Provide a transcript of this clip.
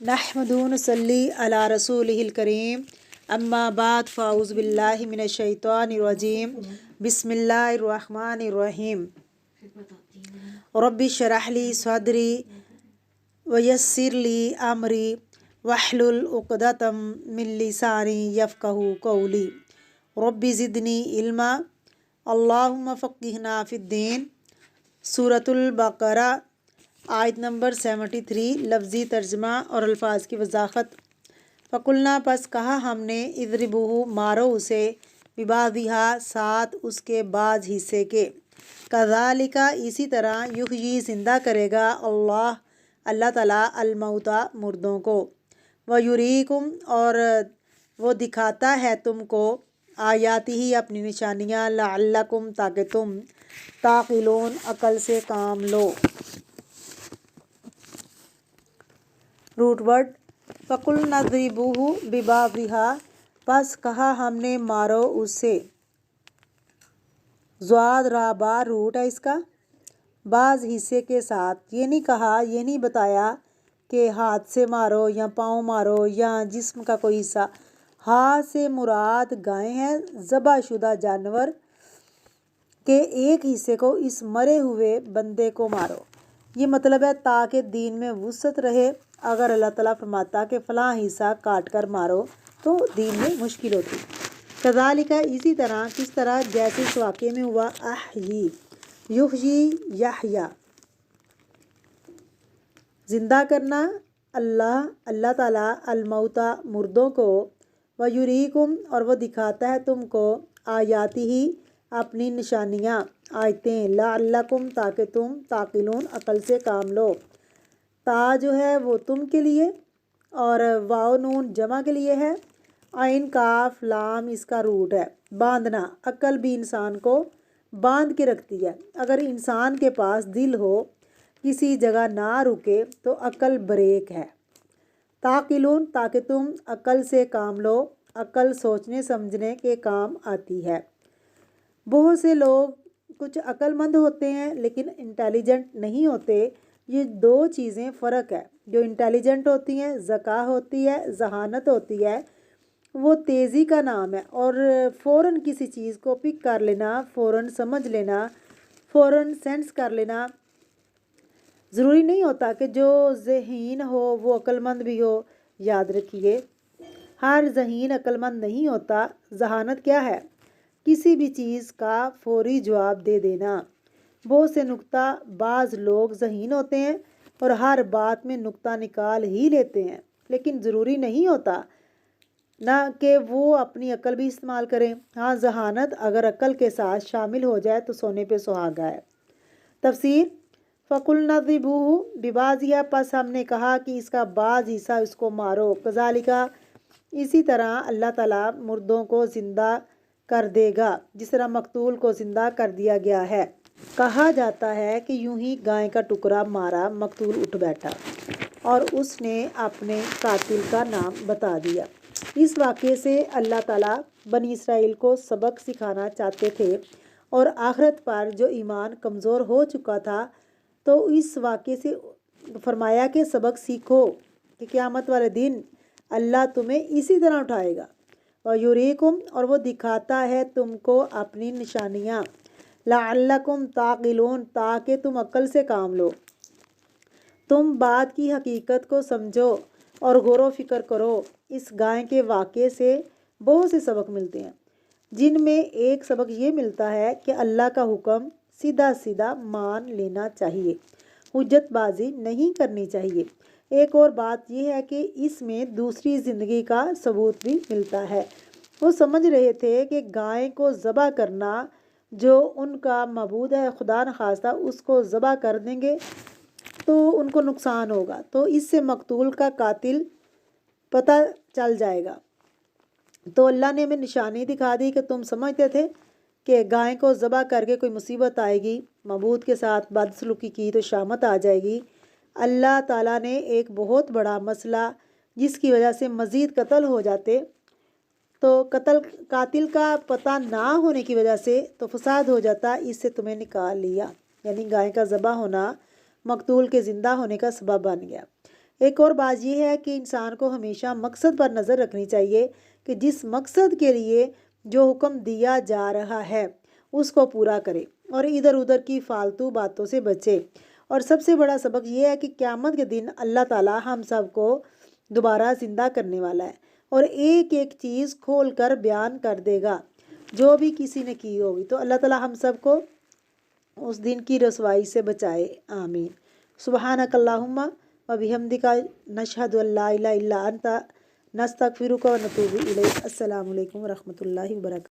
نحمدہ نصلی علی رسولہ الکریم اما بعد فاعوذ باللہ من الشیطان الرجیم بسم اللہ الرحمن الرحیم رب اشرح لی صدری ویسر لی امری واحلل عقدۃ من لسانی یفقہوا قولی رب زدنی علما اللہم فقہنا فی الدین۔ سورۃ البقرہ آیت نمبر 73، لفظی ترجمہ اور الفاظ کی وضاحت۔ فقلنا پس کہا ہم نے، اضربوہ مارو اسے، ببعضہا ساتھ اس کے بعض حصے کے، کذالک اسی طرح، یحیی زندہ کرے گا اللہ تعالیٰ الموتیٰ مردوں کو، ویریکم اور وہ دکھاتا ہے تم کو، آیاتہ اپنی نشانیاں، لعلکم تاکہ تم تعقلون عقل سے کام لو۔ روٹ ورڈ فقلنا اضربوہ ببعضہا، پس کہا ہم نے مارو اسے، ضاد را با روٹ ہے اس کا، بعض حصے کے ساتھ۔ یہ نہیں کہا، یہ نہیں بتایا کہ ہاتھ سے مارو یا پاؤں مارو یا جسم کا کوئی حصہ۔ ہاتھ سے مراد گائے ہیں، ذبح شدہ جانور کے ایک حصے کو، اس مرے ہوئے بندے کو مارو۔ یہ مطلب ہے تاکہ دین میں وسعت رہے۔ اگر اللہ تعالیٰ فرماتا کہ فلاں حصہ کاٹ کر مارو تو دین میں مشکل ہوتی۔ کذالک اسی طرح، کس طرح، جیسے اس واقعے میں ہوا، احیی یحیی یحییٰ زندہ کرنا، اللہ تعالیٰ الموتیٰ مردوں کو، ویریکم اور وہ دکھاتا ہے تم کو، آیاتہ اپنی نشانیاں آیتیں، لعلکم تاکہ تم تعقلون عقل سے کام لو۔ تا جو ہے وہ تم کے لیے، اور واو نون جمع کے لیے ہے، عین کاف لام اس کا روٹ ہے، باندھنا۔ عقل بھی انسان کو باندھ کے رکھتی ہے۔ اگر انسان کے پاس دل ہو، کسی جگہ نہ رکے تو عقل بریک ہے۔ تعقلون تاکہ تم عقل سے کام لو، عقل سوچنے سمجھنے کے کام آتی ہے۔ بہت سے لوگ کچھ عقل مند ہوتے ہیں لیکن انٹیلیجنٹ نہیں ہوتے۔ یہ دو چیزیں فرق ہے۔ جو انٹیلیجنٹ ہوتی ہیں، ذکا ہوتی ہے، ذہانت ہوتی ہے، وہ تیزی کا نام ہے، اور فوراً کسی چیز کو پک کر لینا، فوراً سمجھ لینا، فوراً سینس کر لینا۔ ضروری نہیں ہوتا کہ جو ذہین ہو وہ عقل مند بھی ہو۔ یاد رکھیے، ہر ذہین عقل مند نہیں ہوتا۔ ذہانت کیا ہے؟ کسی بھی چیز کا فوری جواب دے دینا۔ بہت سے نکتہ باز لوگ ذہین ہوتے ہیں اور ہر بات میں نکتہ نکال ہی لیتے ہیں، لیکن ضروری نہیں ہوتا نہ کہ وہ اپنی عقل بھی استعمال کریں۔ ہاں، ذہانت اگر عقل کے ساتھ شامل ہو جائے تو سونے پہ سہاگا ہے۔ تفسیر فقلنا اضربوہ ببعضہا، پس ہم نے کہا کہ اس کا بعض حصہ اس کو مارو، کذالک اسی طرح اللہ تعالیٰ مردوں کو زندہ کر دے گا جس طرح مقتول کو زندہ کر دیا گیا ہے۔ کہا جاتا ہے کہ یوں ہی گائے کا ٹکڑا مارا، مقتول اٹھ بیٹھا اور اس نے اپنے قاتل کا نام بتا دیا۔ اس واقعے سے اللہ تعالیٰ بنی اسرائیل کو سبق سکھانا چاہتے تھے، اور آخرت پر جو ایمان کمزور ہو چکا تھا تو اس واقعے سے فرمایا کہ سبق سیکھو کہ قیامت والے دن اللہ تمہیں اسی طرح اٹھائے گا۔ وَيُرِيكُمْ اور وہ دکھاتا ہے تم کو اپنی نشانیاں، لعلکم تعقلون تاکہ تم عقل سے کام لو۔ تم بات کی حقیقت کو سمجھو اور غور و فکر کرو۔ اس گائے کے واقعے سے بہت سے سبق ملتے ہیں، جن میں ایک سبق یہ ملتا ہے کہ اللہ کا حکم سیدھا سیدھا مان لینا چاہیے، حجت بازی نہیں کرنی چاہیے۔ ایک اور بات یہ ہے کہ اس میں دوسری زندگی کا ثبوت بھی ملتا ہے۔ وہ سمجھ رہے تھے کہ گائے کو ذبح کرنا، جو ان کا معبود ہے، خدا نخواستہ اس کو ذبح کر دیں گے تو ان کو نقصان ہوگا، تو اس سے مقتول کا قاتل پتہ چل جائے گا۔ تو اللہ نے ہمیں نشانی دکھا دی کہ تم سمجھتے تھے کہ گائے کو ذبح کر کے کوئی مصیبت آئے گی، معبود کے ساتھ بدسلوکی کی تو شامت آ جائے گی۔ اللہ تعالیٰ نے ایک بہت بڑا مسئلہ جس کی وجہ سے مزید قتل ہو جاتے، تو قاتل کا پتہ نہ ہونے کی وجہ سے تو فساد ہو جاتا، اس سے تمہیں نکال لیا، یعنی گائے کا ذبح ہونا مقتول کے زندہ ہونے کا سبب بن گیا۔ ایک اور بات یہ ہے کہ انسان کو ہمیشہ مقصد پر نظر رکھنی چاہیے کہ جس مقصد کے لیے جو حکم دیا جا رہا ہے اس کو پورا کرے اور ادھر ادھر کی فالتو باتوں سے بچے۔ اور سب سے بڑا سبق یہ ہے کہ قیامت کے دن اللہ تعالیٰ ہم سب کو دوبارہ زندہ کرنے والا ہے اور ایک ایک چیز کھول کر بیان کر دے گا جو بھی کسی نے کی ہوگی۔ تو اللہ تعالیٰ ہم سب کو اس دن کی رسوائی سے بچائے، آمین۔ سبحانک اللہم و بحمدک نشہد ان لا الہ الا انت نستغفرک و نتوب الیک۔ السلام علیکم ورحمۃ اللہ وبرکاتہ۔